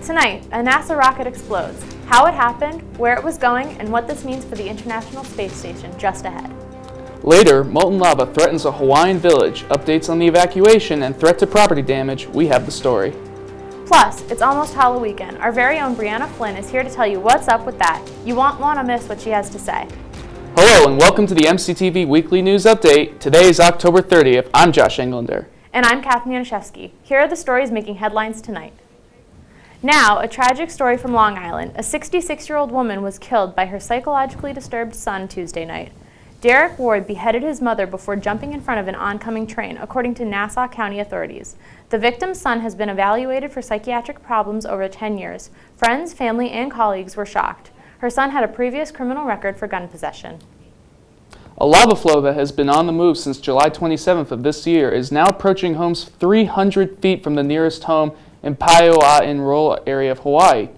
Tonight, a NASA rocket explodes, how it happened, where it was going, and what this means for the International Space Station just ahead. Later, molten lava threatens a Hawaiian village. Updates on the evacuation and threat to property damage. We have the story. Plus, it's almost Halloween weekend. Our very own Brianna Flynn is here to tell you what's up with that. You won't want to miss what she has to say. Hello and welcome to the MCTV Weekly News Update. Today is October 30th. I'm Josh Englander. And I'm Katherine Janiszewski. Here are the stories making headlines tonight. Now, a tragic story from Long Island. A 66-year-old woman was killed by her psychologically disturbed son Tuesday night. Derek Ward beheaded his mother before jumping in front of an oncoming train, according to Nassau County authorities. The victim's son has been evaluated for psychiatric problems over 10 years. Friends, family, and colleagues were shocked. Her son had a previous criminal record for gun possession. A lava flow that has been on the move since July 27th of this year is now approaching homes 300 feet from the nearest home in Aiuto rural area of Hawaii.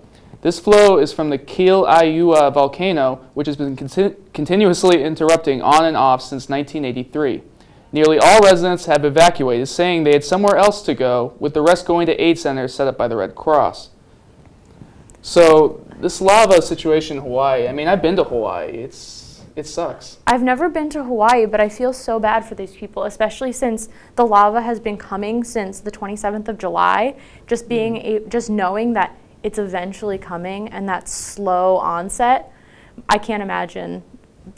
This flow is from the Aiuto volcano, which has been continuously interrupting on and off since 1983. Nearly all residents have evacuated, saying they had somewhere else to go, with the rest going to aid centers set up by the Red Cross. So this lava situation in Hawaii, I've been to Hawaii. It sucks. I've never been to Hawaii, but I feel so bad for these people, especially since the lava has been coming since the 27th of July. Just knowing that it's eventually coming and that slow onset, I can't imagine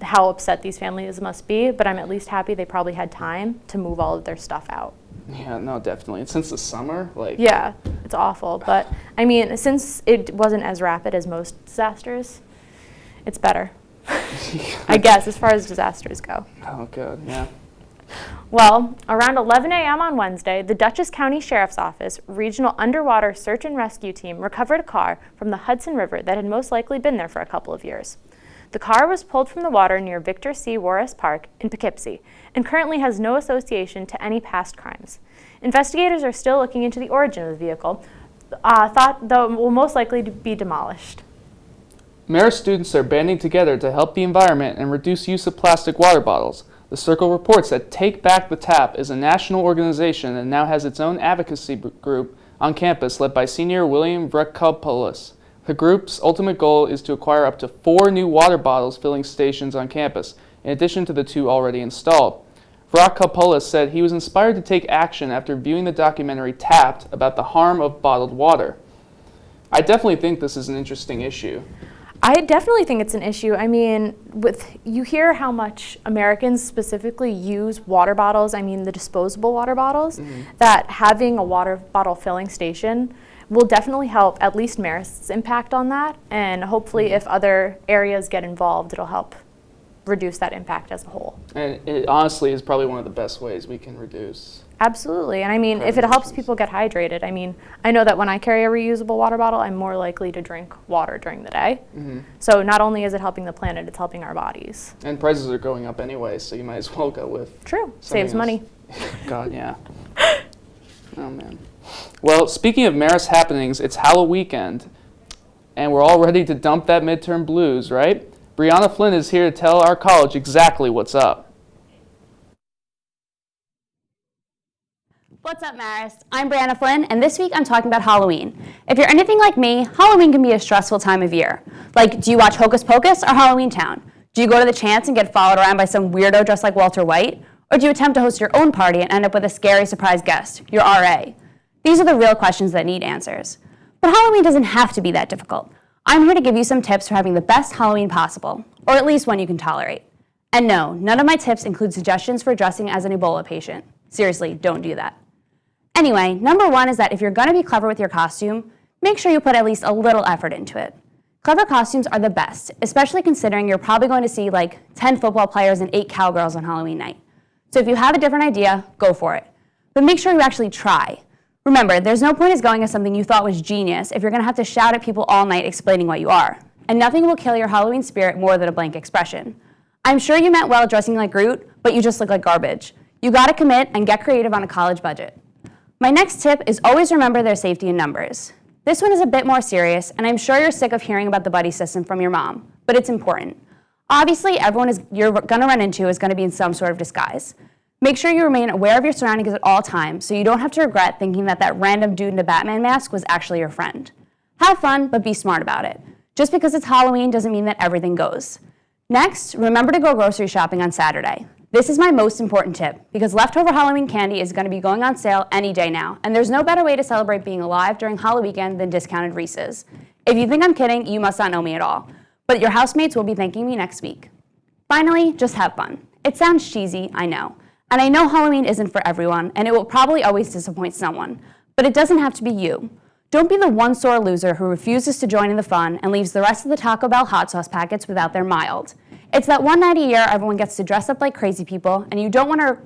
how upset these families must be, but I'm at least happy they probably had time to move all of their stuff out. Yeah, no, definitely. And since the summer, Yeah, it's awful, but since it wasn't as rapid as most disasters, it's better. I guess, as far as disasters go. Oh, God, yeah. Well, around 11 a.m. on Wednesday, the Dutchess County Sheriff's Office Regional Underwater Search and Rescue Team recovered a car from the Hudson River that had most likely been there for a couple of years. The car was pulled from the water near Victor C. Warris Park in Poughkeepsie and currently has no association to any past crimes. Investigators are still looking into the origin of the vehicle, thought though it will most likely be demolished. Marist students are banding together to help the environment and reduce use of plastic water bottles. The Circle reports that Take Back the Tap is a national organization and now has its own advocacy group on campus led by senior William Vrekopoulos. The group's ultimate goal is to acquire up to 4 new water bottles filling stations on campus, in addition to the 2 already installed. Vrekopoulos said he was inspired to take action after viewing the documentary Tapped about the harm of bottled water. I definitely think this is an interesting issue. I definitely think it's an issue. You hear how much Americans specifically use water bottles, the disposable water bottles, that having a water bottle filling station will definitely help at least Marist's impact on that, and hopefully if other areas get involved, it'll help reduce that impact as a whole. And it honestly is probably one of the best ways we can reduce. Absolutely, and if it helps people get hydrated, I know that when I carry a reusable water bottle, I'm more likely to drink water during the day. So not only is it helping the planet, it's helping our bodies. And prices are going up anyway, so you might as well go with True, saves money. God, yeah. Oh, man. Well, speaking of Marist happenings, it's Halloween weekend, and we're all ready to dump that midterm blues, right? Brianna Flynn is here to tell our college exactly what's up. What's up, Marist? I'm Brianna Flynn, and this week I'm talking about Halloween. If you're anything like me, Halloween can be a stressful time of year. Like, do you watch Hocus Pocus or Halloween Town? Do you go to the Chance and get followed around by some weirdo dressed like Walter White? Or do you attempt to host your own party and end up with a scary surprise guest, your RA? These are the real questions that need answers. But Halloween doesn't have to be that difficult. I'm here to give you some tips for having the best Halloween possible, or at least one you can tolerate. And no, none of my tips include suggestions for dressing as an Ebola patient. Seriously, don't do that. Anyway, number 1 is that if you're going to be clever with your costume, make sure you put at least a little effort into it. Clever costumes are the best, especially considering you're probably going to see 10 football players and 8 cowgirls on Halloween night. So if you have a different idea, go for it. But make sure you actually try. Remember, there's no point as going as something you thought was genius if you're going to have to shout at people all night explaining what you are. And nothing will kill your Halloween spirit more than a blank expression. I'm sure you meant well dressing like Groot, but you just look like garbage. You gotta commit and get creative on a college budget. My next tip is always remember their safety in numbers. This one is a bit more serious, and I'm sure you're sick of hearing about the buddy system from your mom, but it's important. Obviously, everyone you're gonna run into is gonna be in some sort of disguise. Make sure you remain aware of your surroundings at all times so you don't have to regret thinking that random dude in a Batman mask was actually your friend. Have fun, but be smart about it. Just because it's Halloween doesn't mean that everything goes. Next, remember to go grocery shopping on Saturday. This is my most important tip because leftover Halloween candy is going to be going on sale any day now, and there's no better way to celebrate being alive during Halloween weekend than discounted Reese's. If you think I'm kidding, you must not know me at all. But your housemates will be thanking me next week. Finally, just have fun. It sounds cheesy, I know. And I know Halloween isn't for everyone, and it will probably always disappoint someone. But it doesn't have to be you. Don't be the one sore loser who refuses to join in the fun and leaves the rest of the Taco Bell hot sauce packets without their mild. It's that one night a year everyone gets to dress up like crazy people, and you don't want to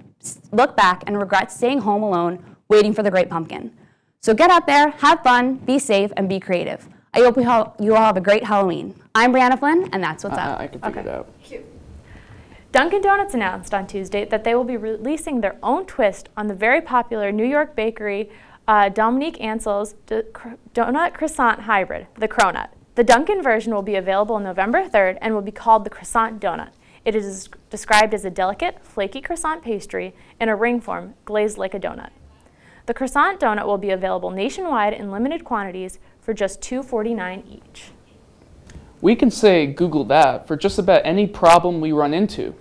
look back and regret staying home alone waiting for the great pumpkin. So get out there, have fun, be safe, and be creative. I hope you all have a great Halloween. I'm Brianna Flynn, and that's what's up. I can figure it out. Cute. Dunkin' Donuts announced on Tuesday that they will be releasing their own twist on the very popular New York bakery Dominique Ansel's donut croissant hybrid, the Cronut. The Dunkin' version will be available November 3rd and will be called the Croissant Donut. It is described as a delicate, flaky croissant pastry in a ring form, glazed like a donut. The Croissant Donut will be available nationwide in limited quantities for just $2.49 each. We can say Google that for just about any problem we run into.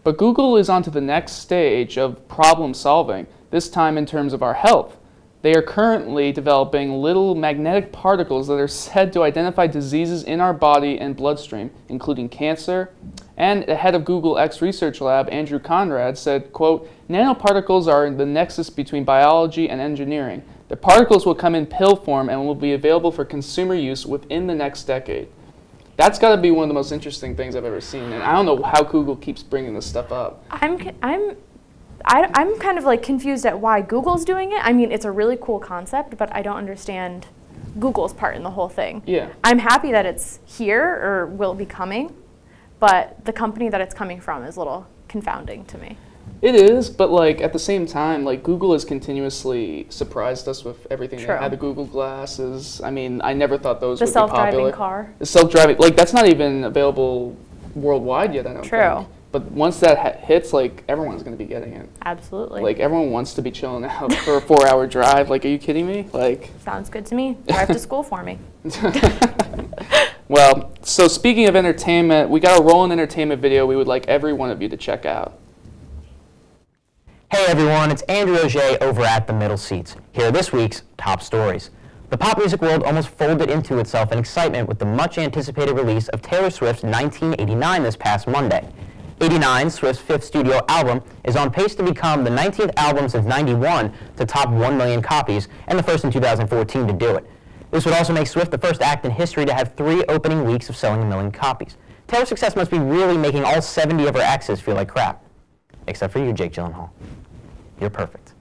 But Google is on to the next stage of problem solving, this time in terms of our health. They are currently developing little magnetic particles that are said to identify diseases in our body and bloodstream, including cancer. And the head of Google X Research Lab, Andrew Conrad, said, quote, "Nanoparticles are the nexus between biology and engineering. The particles will come in pill form and will be available for consumer use within the next decade." That's got to be one of the most interesting things I've ever seen, and I don't know how Google keeps bringing this stuff up. I'm kind of like confused at why Google's doing it. I mean, it's a really cool concept, but I don't understand Google's part in the whole thing. Yeah. I'm happy that it's here or will be coming, but the company that it's coming from is a little confounding to me. It is, but like at the same time, like Google has continuously surprised us with everything. True. They had the Google glasses. I mean, I never thought those The would be popular. self-driving car. The self-driving, like that's not even available worldwide yet, I don't True. think. But once that hits, like everyone's going to be getting it. Absolutely. Like everyone wants to be chilling out for a 4-hour drive. Like, are you kidding me? Like. Sounds good to me. Drive to school for me. Well, so speaking of entertainment, we got a rolling entertainment video we would like every one of you to check out. Hey everyone, it's Andrew Auger over at The Middle Seats. Here are this week's top stories. The pop music world almost folded into itself in excitement with the much anticipated release of Taylor Swift's 1989 this past Monday. 89, Swift's fifth studio album, is on pace to become the 19th album since 91 to top 1 million copies, and the first in 2014 to do it. This would also make Swift the first act in history to have 3 opening weeks of selling 1 million copies. Taylor's success must be really making all 70 of her exes feel like crap. Except for you, Jake Gyllenhaal. You're perfect.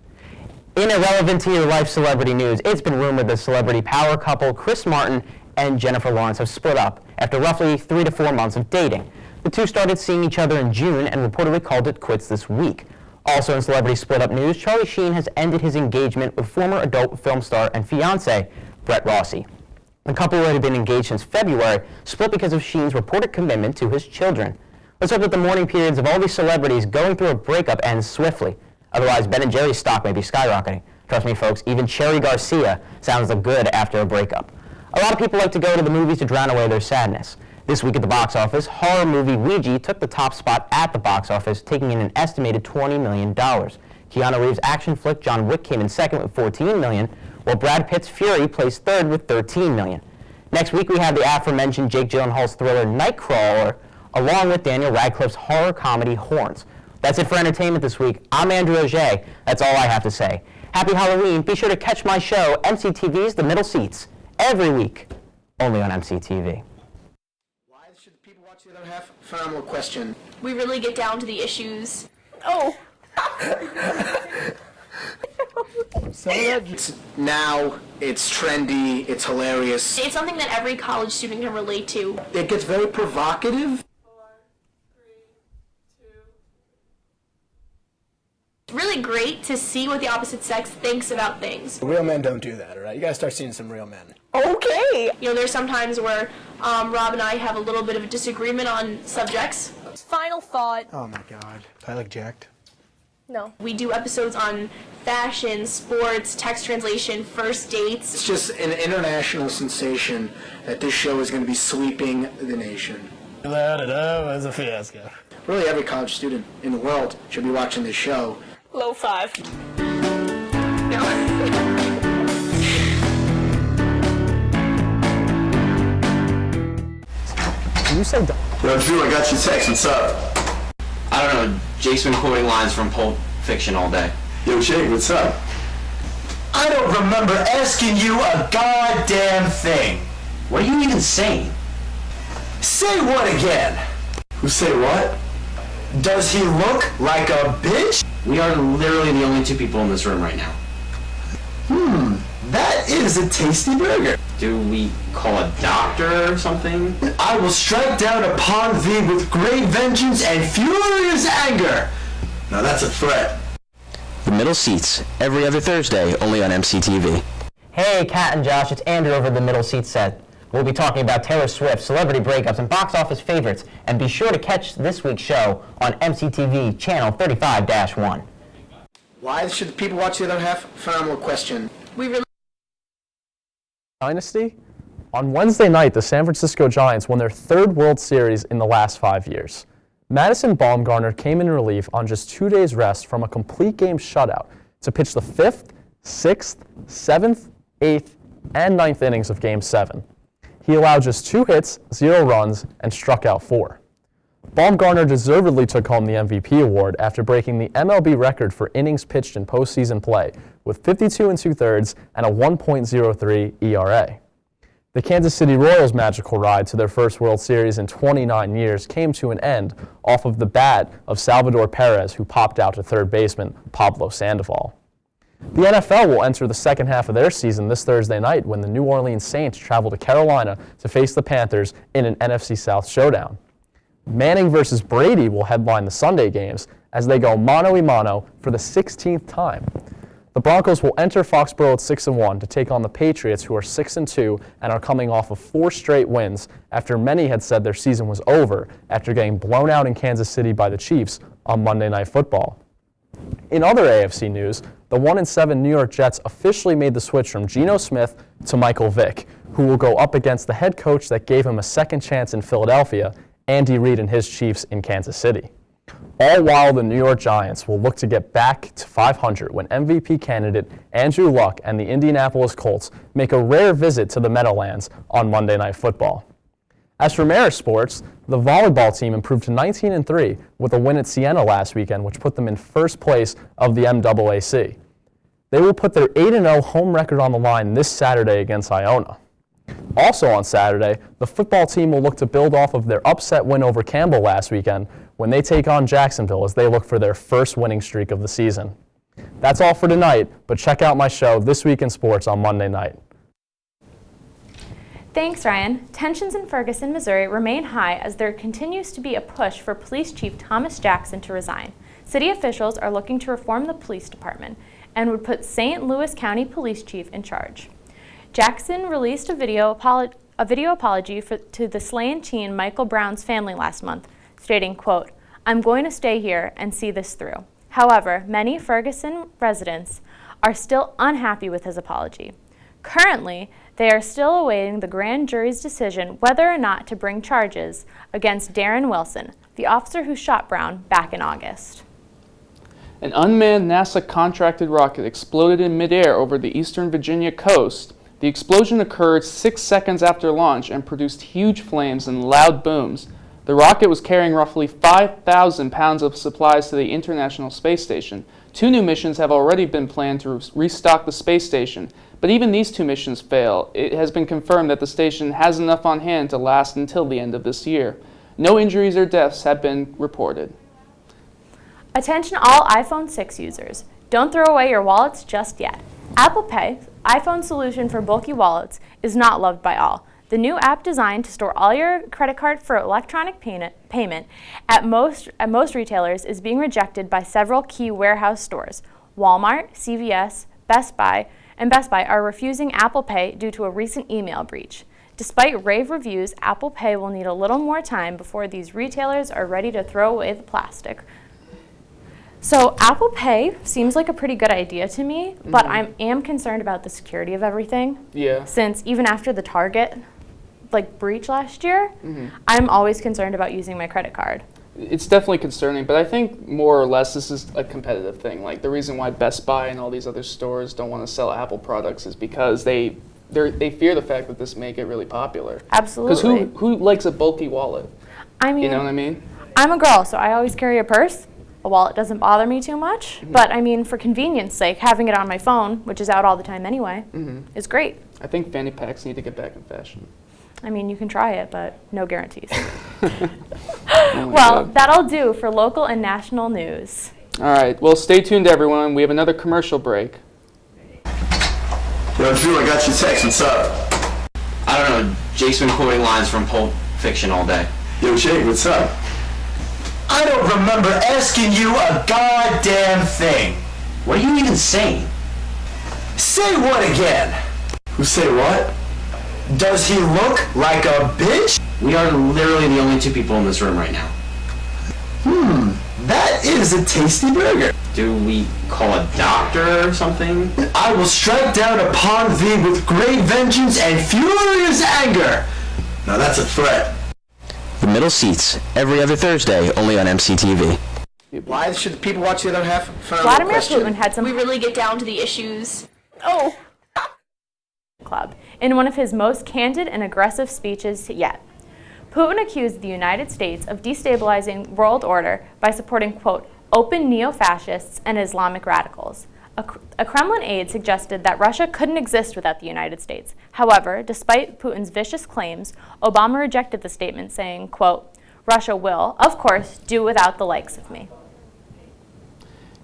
In irrelevant to your life celebrity news, it's been rumored the celebrity power couple Chris Martin and Jennifer Lawrence have split up after roughly 3 to 4 months of dating. The two started seeing each other in June and reportedly called it quits this week. Also in celebrity split-up news, Charlie Sheen has ended his engagement with former adult film star and fiancé Brett Rossi. The couple, who had been engaged since February, split because of Sheen's reported commitment to his children. Let's hope that the mourning periods of all these celebrities going through a breakup ends swiftly. Otherwise, Ben & Jerry's stock may be skyrocketing. Trust me, folks, even Cherry Garcia sounds good after a breakup. A lot of people like to go to the movies to drown away their sadness. This week at the box office, horror movie Ouija took the top spot at the box office, taking in an estimated $20 million. Keanu Reeves' action flick John Wick came in second with $14 million, while Brad Pitt's Fury placed third with $13 million. Next week we have the aforementioned Jake Gyllenhaal's thriller Nightcrawler, along with Daniel Radcliffe's horror comedy Horns. That's it for entertainment this week. I'm Andrew Auger. That's all I have to say. Happy Halloween. Be sure to catch my show, MCTV's The Middle Seats, every week, only on MCTV. Why should people watch the other half? Phenomenal question. We really get down to the issues. Oh. Now, it's trendy, it's hilarious. It's something that every college student can relate to. It gets very provocative. It's really great to see what the opposite sex thinks about things. Real men don't do that, alright? You gotta start seeing some real men. Okay! You know, there's some times where Rob and I have a little bit of a disagreement on subjects. Final thought. Oh my god. I look jacked. No. We do episodes on fashion, sports, text translation, first dates. It's just an international sensation that this show is going to be sweeping the nation. It's a fiasco. Really, every college student in the world should be watching this show. Low five. You said Yo, Drew, I got your text. What's up? I don't know. Jake's been quoting lines from Pulp Fiction all day. Yo, Jake, what's up? I don't remember asking you a goddamn thing. What are you even saying? Say what again? Who say what? Does he look like a bitch? We are literally the only two people in this room right now. That is a tasty burger. Do we call a doctor or something? I will strike down upon thee with great vengeance and furious anger. Now that's a threat. The Middle Seats, every other Thursday, only on MCTV. Hey, Kat and Josh, it's Andrew over the Middle Seats set. We'll be talking about Taylor Swift, celebrity breakups, and box office favorites. And be sure to catch this week's show on MCTV channel 35-1. Why should people watch the other half? Phenomenal question. We really Dynasty? On Wednesday night, the San Francisco Giants won their third World Series in the last 5 years. Madison Bumgarner came in relief on just 2 days rest from a complete game shutout to pitch the 5th, 6th, 7th, 8th, and 9th innings of Game 7. He allowed just 2 hits, 0 runs, and struck out 4. Bumgarner deservedly took home the MVP award after breaking the MLB record for innings pitched in postseason play with 52 2/3 and a 1.03 ERA. The Kansas City Royals' magical ride to their first World Series in 29 years came to an end off of the bat of Salvador Perez, who popped out to third baseman Pablo Sandoval. The NFL will enter the second half of their season this Thursday night when the New Orleans Saints travel to Carolina to face the Panthers in an NFC South showdown. Manning versus Brady will headline the Sunday games as they go mano-a-mano for the 16th time. The Broncos will enter Foxborough at 6-1 to take on the Patriots, who are 6-2 and are coming off of 4 straight wins after many had said their season was over after getting blown out in Kansas City by the Chiefs on Monday Night Football. In other AFC news, the 1-7 New York Jets officially made the switch from Geno Smith to Michael Vick, who will go up against the head coach that gave him a second chance in Philadelphia, Andy Reid and his Chiefs in Kansas City. All while the New York Giants will look to get back to 500 when MVP candidate Andrew Luck and the Indianapolis Colts make a rare visit to the Meadowlands on Monday Night Football. As for Marist sports, the volleyball team improved to 19-3 with a win at Siena last weekend, which put them in first place of the MAAC. They will put their 8-0 home record on the line this Saturday against Iona. Also on Saturday, the football team will look to build off of their upset win over Campbell last weekend when they take on Jacksonville as they look for their first winning streak of the season. That's all for tonight, but check out my show This Week in Sports on Monday night. Thanks, Ryan. Tensions in Ferguson, Missouri remain high as there continues to be a push for Police Chief Thomas Jackson to resign. City officials are looking to reform the police department and would put St. Louis County Police Chief in charge. Jackson released a video apology to the slain teen Michael Brown's family last month, stating, quote, "I'm going to stay here and see this through." However, many Ferguson residents are still unhappy with his apology. Currently, they are still awaiting the grand jury's decision whether or not to bring charges against Darren Wilson, the officer who shot Brown back in August. An unmanned NASA-contracted rocket exploded in midair over the eastern Virginia coast. The explosion occurred 6 seconds after launch and produced huge flames and loud booms. The rocket was carrying roughly 5,000 pounds of supplies to the International Space Station. 2 new missions have already been planned to restock the space station, but even these 2 missions fail. It has been confirmed that the station has enough on hand to last until the end of this year. No injuries or deaths have been reported. Attention all iPhone 6 users. Don't throw away your wallets just yet. Apple Pay, iPhone's solution for bulky wallets, is not loved by all. The new app designed to store all your credit card for electronic payment at most retailers is being rejected by several key warehouse stores. Walmart, CVS, Best Buy are refusing Apple Pay due to a recent email breach. Despite rave reviews, Apple Pay will need a little more time before these retailers are ready to throw away the plastic. So Apple Pay seems like a pretty good idea to me, but I am concerned about the security of everything. Yeah. Since even after the Target breach last year, I'm always concerned about using my credit card. It's definitely concerning, but I think more or less this is a competitive thing. Like the reason why Best Buy and all these other stores don't want to sell Apple products is because they fear the fact that this may get really popular. Absolutely. Because who likes a bulky wallet? I mean, You know what I mean? I'm a girl, so I always carry a purse. A wallet doesn't bother me too much, but I mean, for convenience sake, having it on my phone, which is out all the time anyway, is great. I think fanny packs need to get back in fashion. I mean, you can try it, but no guarantees. Oh Well, God. that'll do for local and national news. All right. Well, stay tuned, everyone. We have another commercial break. Yo, Drew, I got your text. What's up? I don't know, Jake's been quoting lines from Pulp Fiction all day. Yo, Jake, what's up? I don't remember asking you a goddamn thing. What are you even saying? Say what again? Who say what? Does he look like a bitch? We are literally the only two people in this room right now. That is a tasty burger. Do we call a doctor or something? I will strike down upon thee with great vengeance and furious anger. Now that's a threat. The Middle Seats, every other Thursday, only on MCTV. Why should people watch the other half? Vladimir Putin had some We really get down to the issues. club in one of his most candid and aggressive speeches yet. Putin accused the United States of destabilizing world order by supporting, quote, open neo-fascists and Islamic radicals. A Kremlin aide suggested that Russia couldn't exist without the United States. However, despite Putin's vicious claims, Obama rejected the statement, saying, quote, Russia will, of course, do without the likes of me.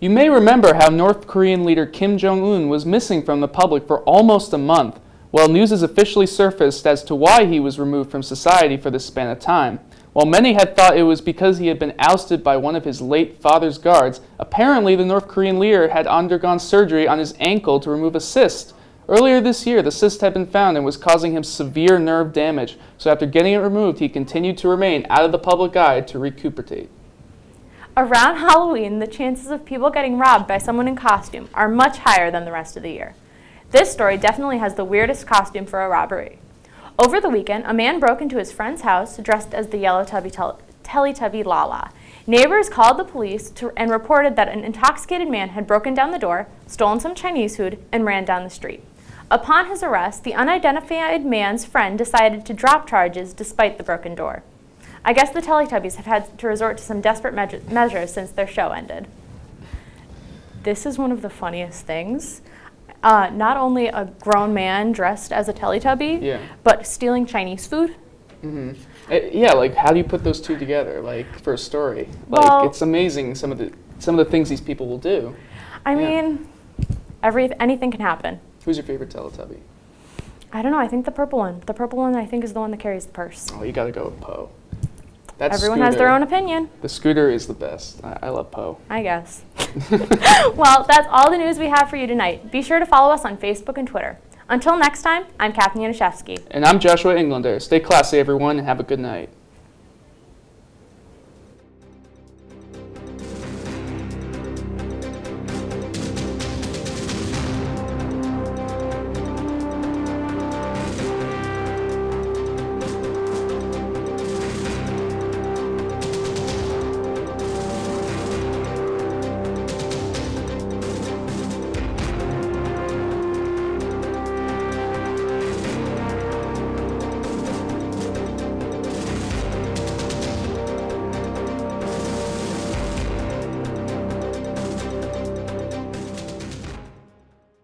You may remember how North Korean leader Kim Jong-un was missing from the public for almost a month. Well, news has officially surfaced as to why he was removed from society for this span of time. While many had thought it was because he had been ousted by one of his late father's guards, apparently the North Korean leader had undergone surgery on his ankle to remove a cyst. Earlier this year, the cyst had been found and was causing him severe nerve damage, so after getting it removed, he continued to remain out of the public eye to recuperate. Around Halloween, the chances of people getting robbed by someone in costume are much higher than the rest of the year. This story definitely has the weirdest costume for a robbery. Over the weekend, a man broke into his friend's house dressed as the yellow Teletubby Lala. Neighbors called the police and reported that an intoxicated man had broken down the door, stolen some Chinese food, and ran down the street. Upon his arrest, the unidentified man's friend decided to drop charges despite the broken door. I guess the Teletubbies have had to resort to some desperate measures since their show ended. This is one of the funniest things. Not only a grown man dressed as a Teletubby, but stealing Chinese food. Yeah, like how do you put those two together, like for a story? Like Well, it's amazing some of the things these people will do. I mean, anything can happen. Who's your favorite Teletubby? I don't know. I think the purple one. The purple one, I think, is the one that carries the purse. Oh, you gotta go with Poe. Everyone has their own opinion, The Scooter is the best. I love Poe. I guess. Well, that's all the news we have for you tonight. Be sure to follow us on Facebook and Twitter. Until next time, I'm Katherine Janiszewski. And I'm Joshua Englander. Stay classy, everyone, and have a good night.